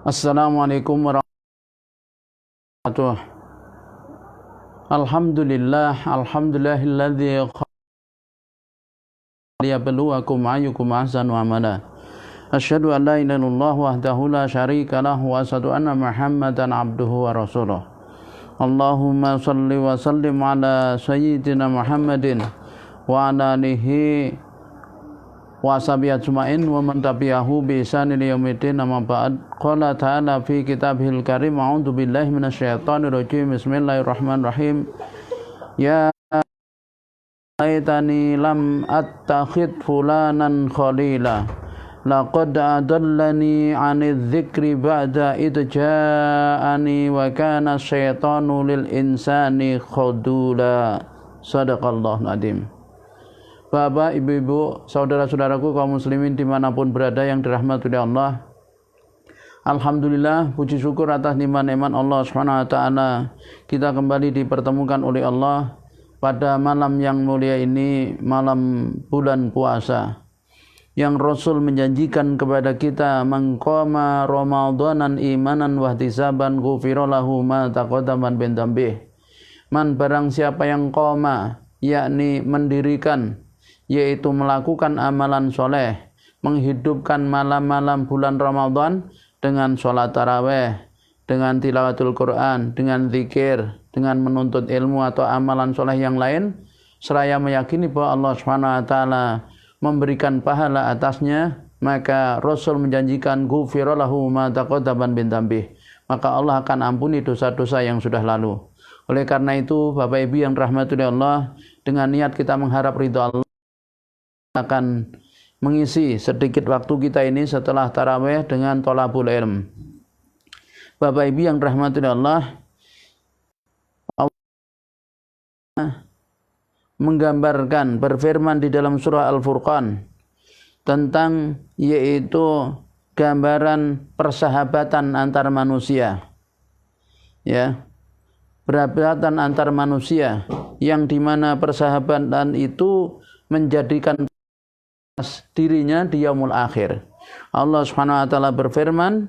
Assalamualaikum warahmatullahi wabarakatuh. Alhamdulillahilladzi liyabluwakum ayyukum ahsanu amala. Asyhadu an la ilaha illallah wahdahu la syarika lahu wa asyhadu anna Muhammadan abduhu wa rasuluh. Allahumma shalli wa sallim ala sayyidina Muhammadin wa ala alihi wa ashabihi ajmain wa man tabi'ahu bi ihsan ila yaumil amma ba'd. Qala ta'ala fi kitabihil karim, a'udzu billahi minasyaitonir rajim. Bismillahirrahmanirrahim. Ya laitani lam attakhid fulanan khalila laqad adallani 'anidz dzikri ba'da id ja'ani wa kana syaitanu lil insani khadula. Shadaqallahul adzim. Bapak, ibu-ibu, saudara-saudaraku kaum muslimin dimanapun berada yang dirahmati oleh Allah, alhamdulillah, puji syukur atas nikmat-nikmat Allah SWT. Kita kembali dipertemukan oleh Allah pada malam yang mulia ini, malam bulan puasa, yang Rasul menjanjikan kepada kita, man qama ramadanan imanan wahtisaban ghufira lahu ma taqaddama min dzambih. Man, barang siapa yang qama, yakni mendirikan, yaitu melakukan amalan soleh, menghidupkan malam-malam bulan Ramadan dengan sholat taraweh, dengan tilawatul Quran, dengan zikir, dengan menuntut ilmu atau amalan soleh yang lain, seraya meyakini bahwa Allah SWT memberikan pahala atasnya, maka Rasul menjanjikan ghufira lahu ma taqaddama min dzambih, maka Allah akan ampuni dosa-dosa yang sudah lalu. Oleh karena itu, Bapak Ibu yang dirahmati Allah, dengan niat kita mengharap ridha Allah, akan mengisi sedikit waktu kita ini setelah tarawih dengan thalabul ilm. Bapak Ibu yang dirahmati Allah, Allah menggambarkan, berfirman di dalam surah Al-Furqan tentang, yaitu gambaran persahabatan antar manusia, ya, persahabatan antar manusia, yang dimana persahabatan itu menjadikan dirinya di yaumul akhir. Allah Subhanahu wa taala berfirman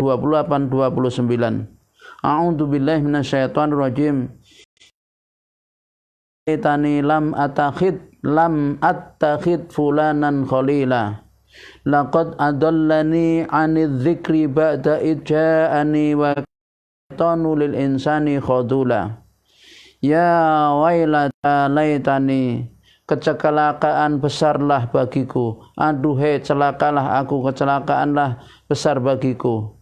28-29. A'udzu billahi minasyaitonir rajim. Laitani lam attakhid fulanan khalila laqad adallani 'anidz dzikri ba'da id ja'ani wa kana lil insani khadula. Ya wailata laitani, kecelakaan besarlah bagiku. Aduhai, celakalah aku, kecelakaanlah besar bagiku.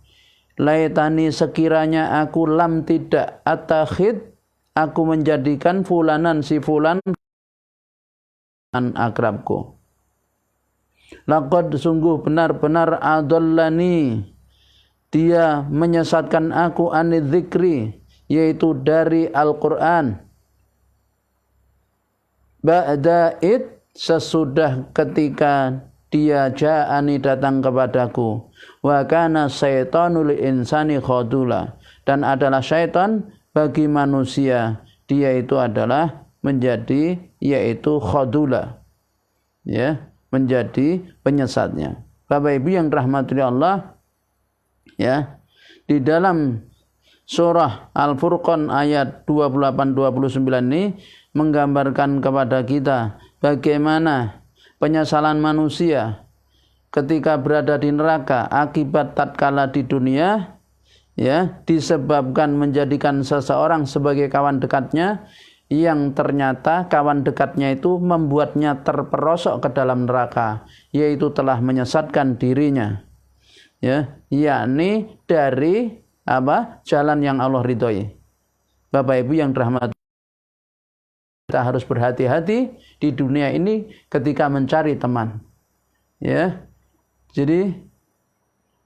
Laitani, sekiranya aku lam tidak atakhid, aku menjadikan fulanan, si fulan, akrabku. Laqad, sungguh benar-benar, adallani, dia menyesatkan aku, anidz dzikri, yaitu dari Al-Quran, ba'da id, sesudah ketika dia ja'ani, datang kepadaku, wa kana syaitanu lil insani khadula, dan adalah syaitan bagi manusia, dia itu adalah menjadi, yaitu khadula, ya, menjadi penyesatnya. Bapak Ibu yang dirahmati Allah, ya, di dalam surah Al-Furqan ayat 28-29 ini menggambarkan kepada kita bagaimana penyesalan manusia ketika berada di neraka akibat tatkala di dunia, ya, disebabkan menjadikan seseorang sebagai kawan dekatnya, yang ternyata kawan dekatnya itu membuatnya terperosok ke dalam neraka, yaitu telah menyesatkan dirinya, ya, yakni dari jalan yang Allah ridhoi. Bapak Ibu yang dirahmati, kita harus berhati-hati di dunia ini ketika mencari teman, ya. Jadi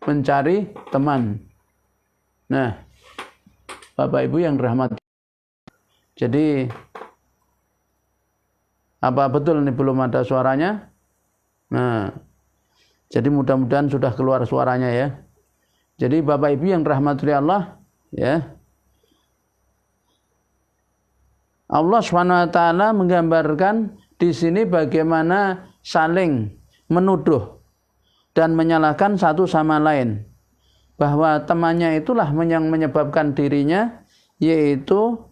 mencari teman. Nah, Bapak Ibu yang dirahmati, jadi apa betul ini belum ada suaranya? Nah, jadi mudah-mudahan sudah keluar suaranya, ya. Jadi Bapak Ibu yang dirahmati Allah, ya, Allah SWT menggambarkan di sini bagaimana saling menuduh dan menyalahkan satu sama lain, bahwa temannya itulah yang menyebabkan dirinya, yaitu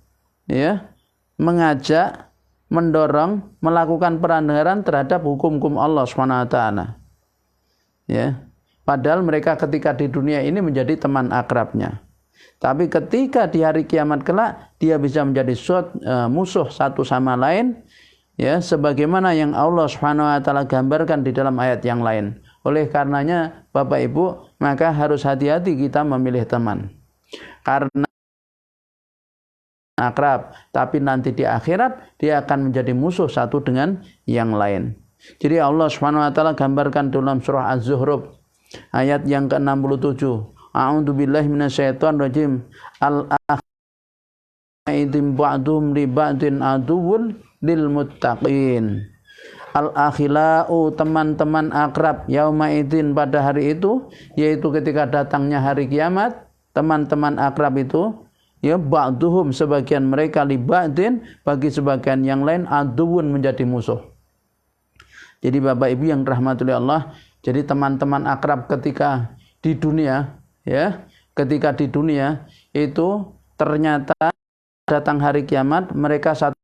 ya mengajak, mendorong, melakukan pelanggaran terhadap hukum-hukum Allah SWT. Ya, padahal mereka ketika di dunia ini menjadi teman akrabnya. Tapi ketika di hari kiamat kelak dia bisa menjadi musuh satu sama lain, ya, sebagaimana yang Allah SWT gambarkan di dalam ayat yang lain. Oleh karenanya Bapak Ibu, maka harus hati-hati kita memilih teman. Karena akrab, tapi nanti di akhirat dia akan menjadi musuh satu dengan yang lain. Jadi Allah SWT gambarkan dalam surah Az-Zukhruf ayat yang ke-67. A'udzu billahi minasyaitonir rajim. Al-akhidin ba'dhum li ba'din aduwwun lil muttaqin. Al-akhila'u, teman-teman akrab, yaumaidin, pada hari itu, yaitu ketika datangnya hari kiamat, teman-teman akrab itu, ya, ba'duhum, sebagian mereka, li ba'din, bagi sebagian yang lain, aduwwun, menjadi musuh. Jadi Bapak Ibu yang dirahmati Allah, jadi teman-teman akrab ketika di dunia, ya, ketika di dunia itu ternyata datang hari kiamat mereka satu,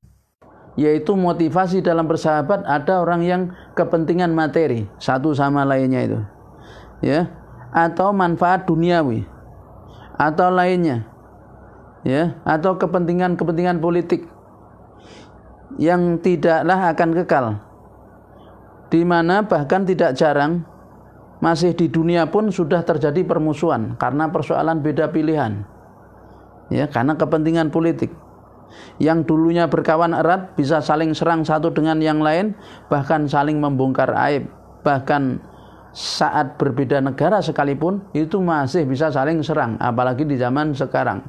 yaitu motivasi dalam bersahabat, ada orang yang kepentingan materi satu sama lainnya itu, ya, atau manfaat duniawi atau lainnya, ya, atau kepentingan politik yang tidaklah akan kekal, di mana bahkan tidak jarang masih di dunia pun sudah terjadi permusuhan karena persoalan beda pilihan, ya, karena kepentingan politik. Yang dulunya berkawan erat bisa saling serang satu dengan yang lain, bahkan saling membongkar aib, bahkan saat berbeda negara sekalipun itu masih bisa saling serang, apalagi di zaman sekarang,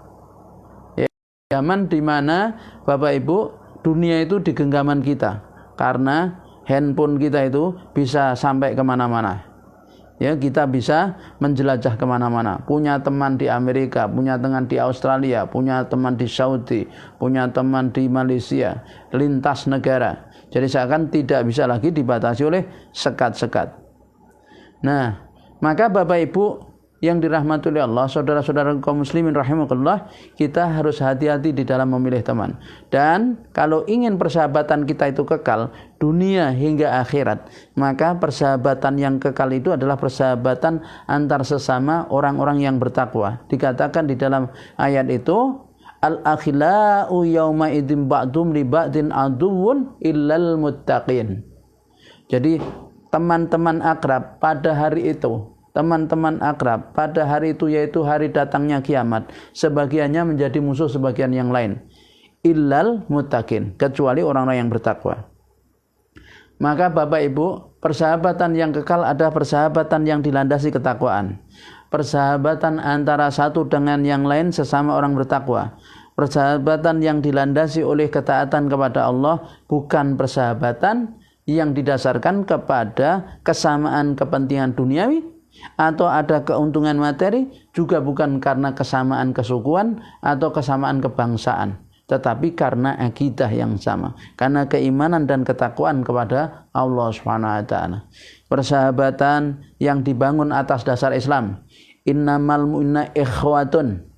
ya, zaman di mana Bapak Ibu dunia itu di genggaman kita, karena handphone kita itu bisa sampai kemana-mana. Ya, kita bisa menjelajah kemana-mana. Punya teman di Amerika, punya teman di Australia, punya teman di Saudi, punya teman di Malaysia, lintas negara. Jadi seakan tidak bisa lagi dibatasi oleh sekat-sekat. Nah, maka Bapak Ibu yang dirahmati oleh Allah, saudara-saudara kaum muslimin rahimakumullah, kita harus hati-hati di dalam memilih teman. Dan kalau ingin persahabatan kita itu kekal dunia hingga akhirat, maka persahabatan yang kekal itu adalah persahabatan antar sesama orang-orang yang bertakwa. Dikatakan di dalam ayat itu, al-akhila'u yawma idzin ba'dhum li ba'din aduwwun illal muttaqin. Jadi teman-teman akrab pada hari itu, teman-teman akrab pada hari itu, yaitu hari datangnya kiamat, sebagiannya menjadi musuh sebagian yang lain, illal muttaqin, kecuali orang-orang yang bertakwa. Maka Bapak Ibu, persahabatan yang kekal adalah persahabatan yang dilandasi ketakwaan, persahabatan antara satu dengan yang lain sesama orang bertakwa, persahabatan yang dilandasi oleh ketaatan kepada Allah, bukan persahabatan yang didasarkan kepada kesamaan kepentingan duniawi atau ada keuntungan materi, juga bukan karena kesamaan kesukuan atau kesamaan kebangsaan, tetapi karena akidah yang sama, karena keimanan dan ketakwaan kepada Allah SWT. Persahabatan yang dibangun atas dasar Islam, innamal mu'minuna ikhwatun,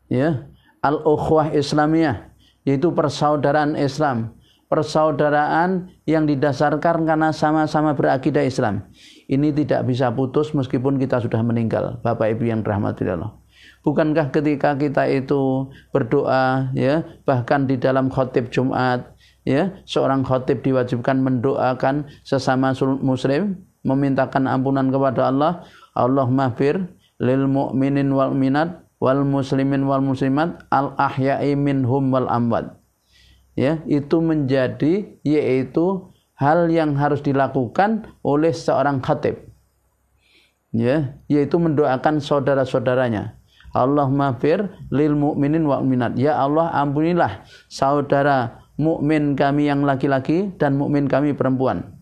ya, al-ukhwah Islamiyah, yaitu persaudaraan Islam, persaudaraan yang didasarkan karena sama-sama berakidah Islam. Ini tidak bisa putus meskipun kita sudah meninggal, Bapak Ibu yang dirahmati Allah. Bukankah ketika kita itu berdoa, ya, bahkan di dalam khotib Jumat, ya, seorang khotib diwajibkan mendoakan sesama muslim, memintakan ampunan kepada Allah, Allahumma fir lil mu'minin wal minat wal muslimin wal muslimat al ahya'i minhum wal amwat. Ya, itu menjadi, yaitu hal yang harus dilakukan oleh seorang khatib, ya, yaitu mendoakan saudara-saudaranya. Allahumma fir lil mu'minin wal minat, ya Allah ampunilah saudara mukmin kami yang laki-laki dan mukmin kami perempuan.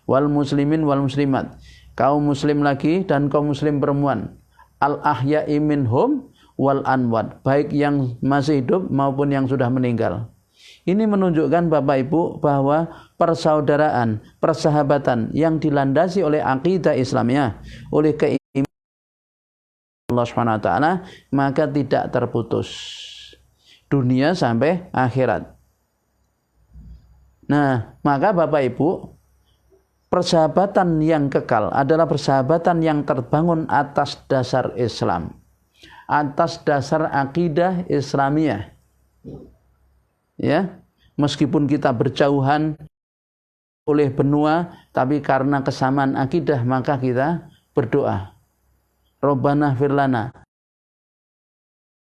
Wal muslimin wal muslimat, kaum muslim laki dan kaum muslim perempuan. Al ahya'i minhum wal anwat, baik yang masih hidup maupun yang sudah meninggal. Ini menunjukkan Bapak Ibu bahwa persaudaraan, persahabatan yang dilandasi oleh akidah Islamiyah, oleh keimanan Allah Subhanahu wa taala, maka tidak terputus dunia sampai akhirat. Nah, maka Bapak Ibu, persahabatan yang kekal adalah persahabatan yang terbangun atas dasar Islam, atas dasar akidah Islamiyah. Ya, meskipun kita berjauhan oleh benua, tapi karena kesamaan akidah maka kita berdoa. Rabbana firlana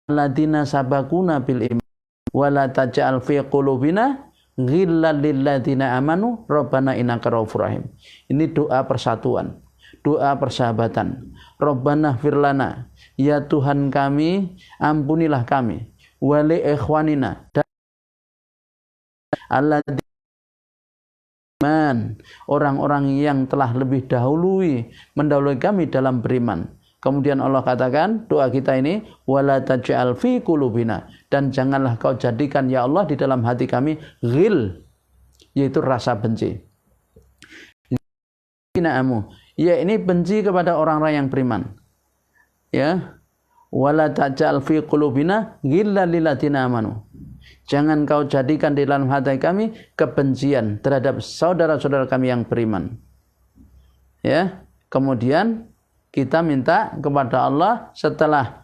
alladzina sabaquna bil iman wa la taj'al fi qulubina ghillan lil ladzina amanu rabbana innaka ra'ufur rahim. Ini doa persatuan, doa persahabatan. Rabbana firlana, ya Tuhan kami, ampunilah kami, wa li ikhwanina, alladzina, orang-orang yang telah lebih mendahului kami dalam beriman. Kemudian Allah katakan doa kita ini, wala taj'al fi qulubina, dan janganlah kau jadikan ya Allah di dalam hati kami ghil, yaitu rasa benci. Ya, ini benci kepada orang-orang yang beriman. Ya, wala taj'al fi qulubina ghillan lil ladzina amanu. Jangan kau jadikan di dalam hati kami kebencian terhadap saudara-saudara kami yang beriman. Ya, kemudian kita minta kepada Allah setelah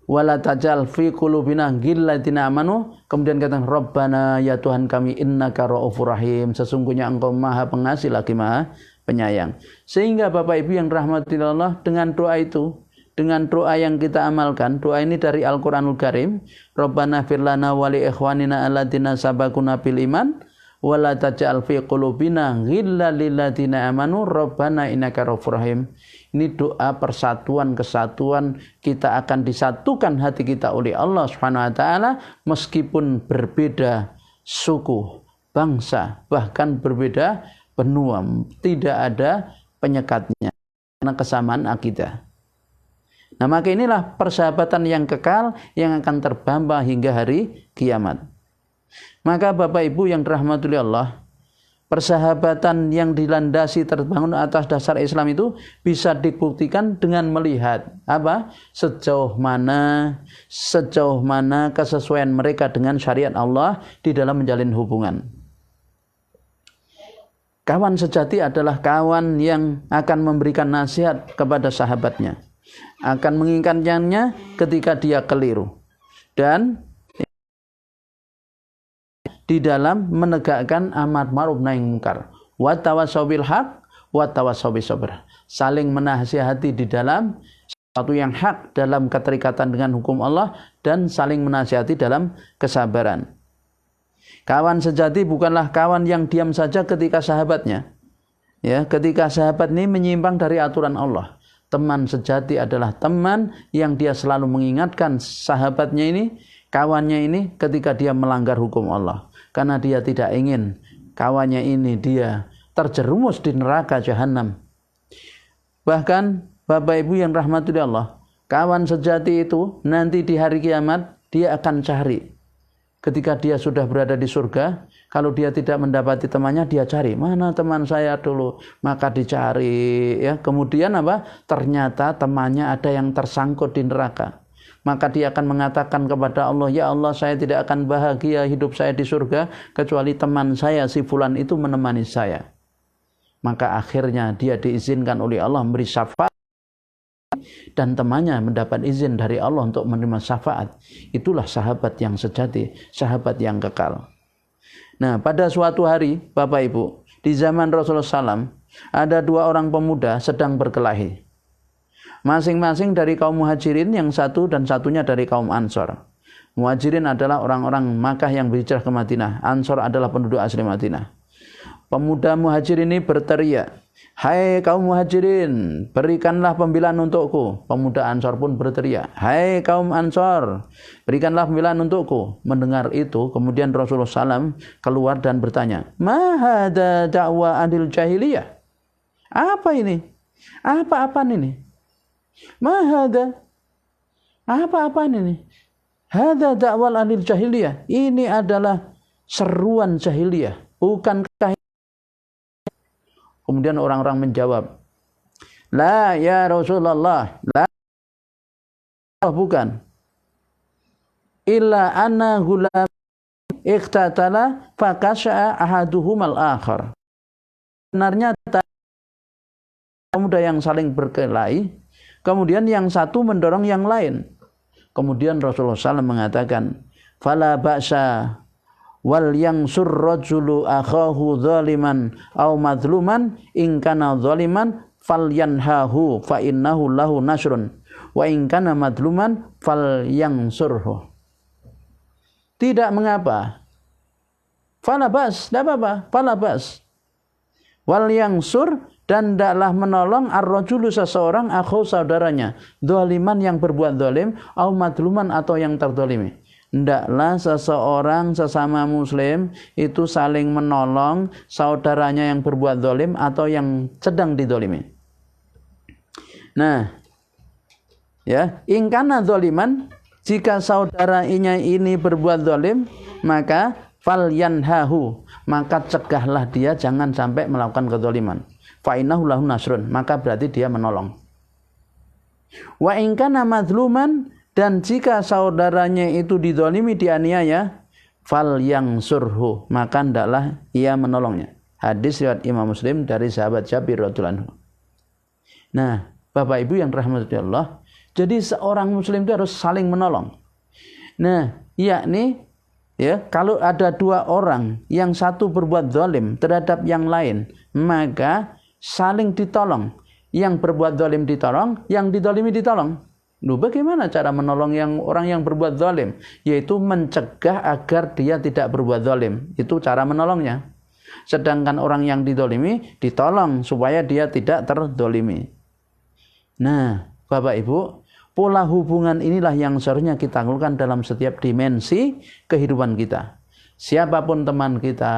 wala tajal fi qulubina ghilladzina amanu, kemudian kata Rabbana, ya Tuhan kami, innaka ra'ufur rahim, sesungguhnya Engkau Maha Pengasih lagi Maha Penyayang. Sehingga Bapak Ibu yang rahmati Allah, dengan doa itu, dengan doa yang kita amalkan, doa ini dari Al-Qur'anul Karim, Rabbana firlana wa li ikhwanina alladzina sabaquna bil iman wala taj'al fi qulubina ghillan lil ladzina amanu rabbana innaka ra'ufur rahim. Ini doa persatuan, kesatuan, kita akan disatukan hati kita oleh Allah Subhanahu wa taala meskipun berbeda suku, bangsa, bahkan berbeda benua, tidak ada penyekatnya karena kesamaan akidah. Nah, maka inilah persahabatan yang kekal yang akan terbamba hingga hari kiamat. Maka Bapak Ibu yang dirahmati Allah, persahabatan yang dilandasi terbangun atas dasar Islam itu bisa dibuktikan dengan melihat apa? Sejauh mana kesesuaian mereka dengan syariat Allah di dalam menjalin hubungan. Kawan sejati adalah kawan yang akan memberikan nasihat kepada sahabatnya, akan mengingatkannya ketika dia keliru, dan di dalam menegakkan amar ma'ruf nahi munkar, wa tawassaw bil haq wa tawassaw bis sabr, saling menasihati di dalam sesuatu yang hak dalam keterikatan dengan hukum Allah dan saling menasihati dalam kesabaran. Kawan sejati bukanlah kawan yang diam saja ketika sahabatnya, ya, ketika sahabat ini menyimpang dari aturan Allah. Teman sejati adalah teman yang dia selalu mengingatkan sahabatnya ini, kawannya ini, ketika dia melanggar hukum Allah. Karena dia tidak ingin kawannya ini dia terjerumus di neraka jahanam. Bahkan Bapak Ibu yang rahmati Allah, kawan sejati itu nanti di hari kiamat dia akan cari. Ketika dia sudah berada di surga, kalau dia tidak mendapati temannya, dia cari, mana teman saya dulu, maka dicari, ya. Kemudian apa? Ternyata temannya ada yang tersangkut di neraka. Maka dia akan mengatakan kepada Allah, ya Allah, saya tidak akan bahagia hidup saya di surga kecuali teman saya si fulan itu menemani saya. Maka akhirnya dia diizinkan oleh Allah memberi syafaat, dan temannya mendapat izin dari Allah untuk menerima syafaat. Itulah sahabat yang sejati, sahabat yang kekal. Nah, pada suatu hari Bapak Ibu, di zaman Rasulullah SAW, ada dua orang pemuda sedang berkelahi. Masing-masing dari kaum Muhajirin, yang satu dan satunya dari kaum Ansor. Muhajirin adalah orang-orang Makkah yang berhijrah ke Madinah. Ansor adalah penduduk asli Madinah. Pemuda Muhajirin ini berteriak, hai kaum Muhajirin, berikanlah pembelaan untukku. Pemuda Ansor pun berteriak, hai kaum Ansor, berikanlah pembelaan untukku. Mendengar itu, kemudian Rasulullah SAW keluar dan bertanya, ma hadza da'wa adil jahiliyah? Apa ini? Apa-apaan ini? Mahada, apa-apaan ini? Hadza da'wal anil jahiliyah. Ini adalah seruan jahiliyah, bukankah? Kemudian orang-orang menjawab, la ya Rasulullah, la, bukan. Illa anna gulam iqtatala fakasha'a ahaduhumal akhar. Benarnya pemuda yang saling berkelahi, kemudian yang satu mendorong yang lain. Kemudian Rasulullah SAW mengatakan, fala ba'sa wal yangsur rajulu akhahu zaliman aw madluman in kana zaliman falyanhahu fa innahu lahu nasrun wa in kana madluman falyansurhu. Tidak mengapa, fala bas, tidak apa-apa, fala bas wal yangsur, dan hendaklah menolong ar-rajulu seseorang akhu saudaranya zaliman yang berbuat zalim aw madluman atau yang terzalimi. Hendaklah seseorang sesama muslim itu saling menolong saudaranya yang berbuat zalim atau yang sedang dizalimi. Nah, ya, in kana zaliman, jika saudaranya ini berbuat zalim, maka falyanhahu, maka cegahlah dia jangan sampai melakukan kezaliman. Fa innahu lahu nasrun, maka berarti dia menolong. Wa in kana madluman, dan jika saudaranya itu dizalimi, dianiaya, falyansurhu, maka hendaklah ia menolongnya. Hadis riwayat Imam Muslim dari sahabat Jabir radhiyallahu anhu. Nah, Bapak Ibu yang rahmati Allah, jadi seorang muslim itu harus saling menolong. Nah, yakni ya, kalau ada dua orang, yang satu berbuat zalim terhadap yang lain, maka saling ditolong. Yang berbuat zalim ditolong, yang dizalimi ditolong. Loh, bagaimana cara menolong orang yang berbuat zalim? Yaitu mencegah agar dia tidak berbuat zalim. Itu cara menolongnya. Sedangkan orang yang dizalimi ditolong supaya dia tidak terzalimi. Nah, Bapak Ibu, pola hubungan inilah yang seharusnya kita lakukan dalam setiap dimensi kehidupan kita. Siapapun teman kita,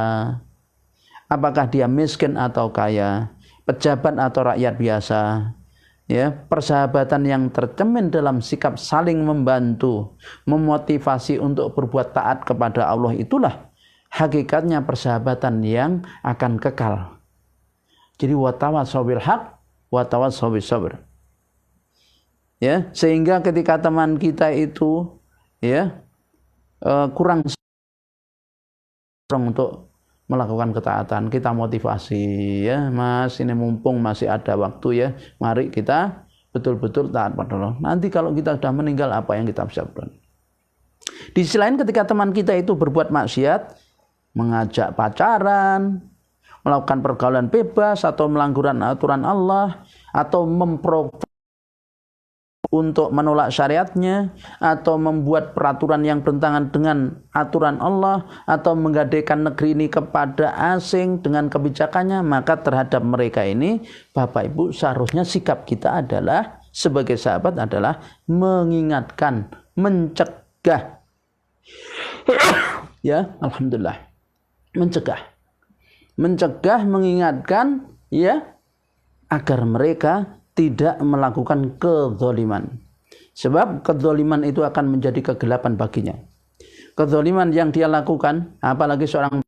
apakah dia miskin atau kaya, pejabat atau rakyat biasa, ya, persahabatan yang tercermin dalam sikap saling membantu, memotivasi untuk berbuat taat kepada Allah, itulah hakikatnya persahabatan yang akan kekal. Jadi watawassaw bil haq, watawassaw bis sabr. Ya, sehingga ketika teman kita itu ya kurang untuk melakukan ketaatan, kita motivasi, ya Mas, ini mumpung masih ada waktu, ya mari kita betul-betul taat pada Allah. Nanti kalau kita sudah meninggal, apa yang kita bisa buat? Di sisi lain, ketika teman kita itu berbuat maksiat, mengajak pacaran, melakukan pergaulan bebas, atau melanggar aturan Allah, atau memprovokasi untuk menolak syariatnya, atau membuat peraturan yang bertentangan dengan aturan Allah, atau menggadaikan negeri ini kepada asing dengan kebijakannya, maka terhadap mereka ini, Bapak Ibu, seharusnya sikap kita adalah, sebagai sahabat, adalah mengingatkan, mencegah. Ya, alhamdulillah. Mencegah, mengingatkan, ya, agar mereka tidak melakukan kezaliman. Sebab kezaliman itu akan menjadi kegelapan baginya. Kezaliman yang dia lakukan, apalagi seorang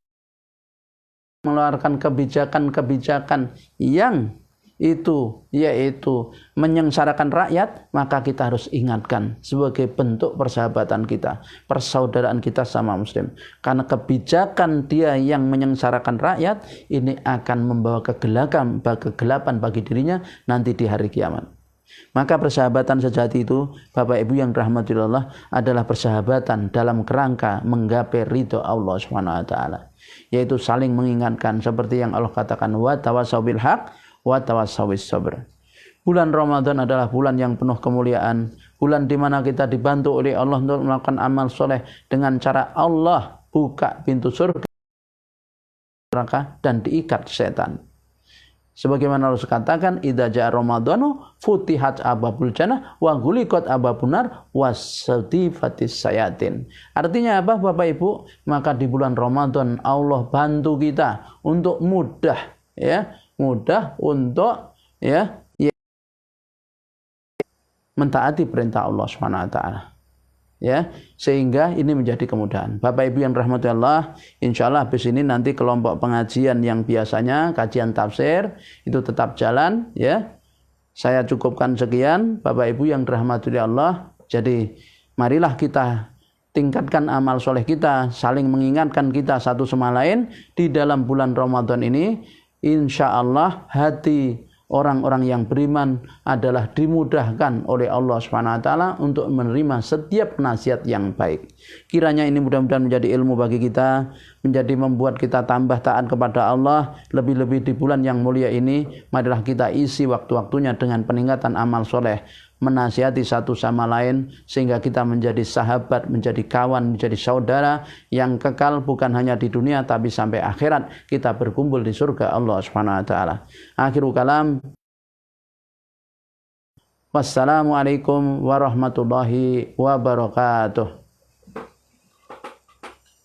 mengeluarkan kebijakan-kebijakan yang itu, yaitu menyengsarakan rakyat, maka kita harus ingatkan sebagai bentuk persahabatan kita, persaudaraan kita sama muslim. Karena kebijakan dia yang menyengsarakan rakyat ini akan membawa kegelapan bagi dirinya nanti di hari kiamat. Maka persahabatan sejati itu, Bapak Ibu yang rahmatullah, adalah persahabatan dalam kerangka menggapai ridho Allah SWT, yaitu saling mengingatkan seperti yang Allah katakan, wa tawassaw bil haq wa tawassaw bis sabr. Bulan Ramadan adalah bulan yang penuh kemuliaan, bulan di mana kita dibantu oleh Allah untuk melakukan amal soleh dengan cara Allah buka pintu surga neraka dan diikat setan. Sebagaimana Allah katakan, idza jaa ramadhanu futihat abwabul jannah wa ghuliqat abwabun nar wasatifatis sayatin. Artinya apa, Bapak Ibu? Maka di bulan Ramadan Allah bantu kita untuk mudah untuk mentaati perintah Allah Subhanahu wa taala. ya, sehingga ini menjadi kemudahan. Bapak Ibu yang rahmati Allah, insyaallah habis ini nanti kelompok pengajian yang biasanya kajian tafsir itu tetap jalan, ya. Saya cukupkan sekian, Bapak Ibu yang dirahmati Allah. Jadi marilah kita tingkatkan amal soleh kita, saling mengingatkan kita satu sama lain di dalam bulan Ramadan ini. Insya Allah hati orang-orang yang beriman adalah dimudahkan oleh Allah SWT untuk menerima setiap nasihat yang baik. Kiranya ini mudah-mudahan menjadi ilmu bagi kita, menjadi membuat kita tambah taat kepada Allah. Lebih-lebih di bulan yang mulia ini, marilah kita isi waktu-waktunya dengan peningkatan amal soleh, menasihati satu sama lain, sehingga kita menjadi sahabat, menjadi kawan, menjadi saudara yang kekal bukan hanya di dunia tapi sampai akhirat kita berkumpul di surga Allah Subhanahu wa taala. Akhirul kalam. Wassalamualaikum warahmatullahi wabarakatuh.